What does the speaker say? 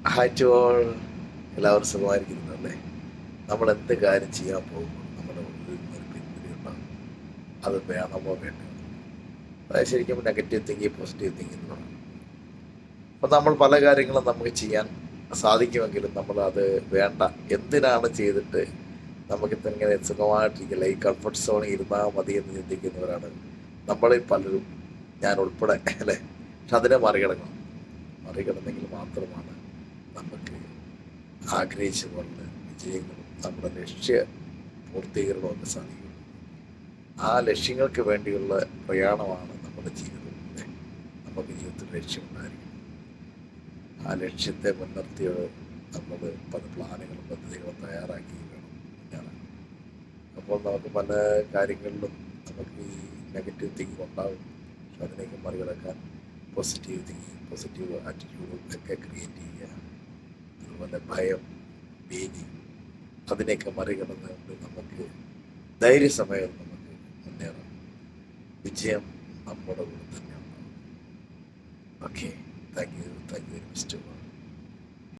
Hi to all. എല്ലാവരും സുഖമായിരിക്കുന്നു അല്ലേ? നമ്മൾ എന്ത് കാര്യം ചെയ്യാൻ പോകുമ്പോൾ നമ്മുടെ ഉള്ളിൽ നിന്നൊരു പിന്തിരി ഉണ്ടാകും. അത് വേണമോ വേണ്ടയോ? അതായത് ശരിക്കും നെഗറ്റീവ് തിങ്കിങ് പോസിറ്റീവ് തിങ്കിങ് എന്ന് പറയും. അപ്പം നമ്മൾ പല കാര്യങ്ങളും നമുക്ക് ചെയ്യാൻ സാധിക്കുമെങ്കിലും നമ്മളത് വേണ്ട, എന്തിനാണ് ചെയ്തിട്ട് നമുക്കിപ്പോൾ ഇങ്ങനെ സുഖമായിട്ടിരിക്കില്ല, ഈ കംഫർട്ട് സോണിൽ ഇരുന്നാൽ മതി എന്ന് ചിന്തിക്കുന്നവരാണ് നമ്മളിൽ പലരും, ഞാൻ ഉൾപ്പെടെ അല്ലേ. പക്ഷെ അതിനെ മറികടക്കണം. മറികടന്നെങ്കിൽ മാത്രമാണ് നമുക്ക് ആഗ്രഹിച്ച പോലെ വിജയങ്ങളും നമ്മുടെ ലക്ഷ്യ പൂർത്തീകരണവും ഒക്കെ സാധിക്കും. ആ ലക്ഷ്യങ്ങൾക്ക് വേണ്ടിയുള്ള പ്രയാണമാണ് നമ്മുടെ ജീവിതം. നമുക്ക് ജീവിതത്തിൽ ലക്ഷ്യമുണ്ടായിരിക്കും. ആ ലക്ഷ്യത്തെ മുൻനിർത്തി നമ്മൾ പല പ്ലാനുകളും പദ്ധതികളും തയ്യാറാക്കി വേണം മുന്നേറാൻ. അപ്പോൾ നമുക്ക് പല കാര്യങ്ങളിലും നമുക്ക് ഈ നെഗറ്റീവ് തിങ്കിങ് ഉണ്ടാകും. പക്ഷെ അതിലേക്ക് മറികടക്കാൻ പോസിറ്റീവ് തിങ്കിങ്, പോസിറ്റീവ് ആറ്റിറ്റ്യൂഡും ഒക്കെ ക്രിയേറ്റ് ചെയ്യുക. അതുപോലെ ഭയം, ഭീതി, അതിനെയൊക്കെ മറികടന്നുകൊണ്ട് നമുക്ക് ധൈര്യസമയം നമുക്ക് മുന്നേറാം. വിജയം നമ്മുടെ കൂടെ തന്നെ ഉണ്ടാകും. Okay, thank you very much.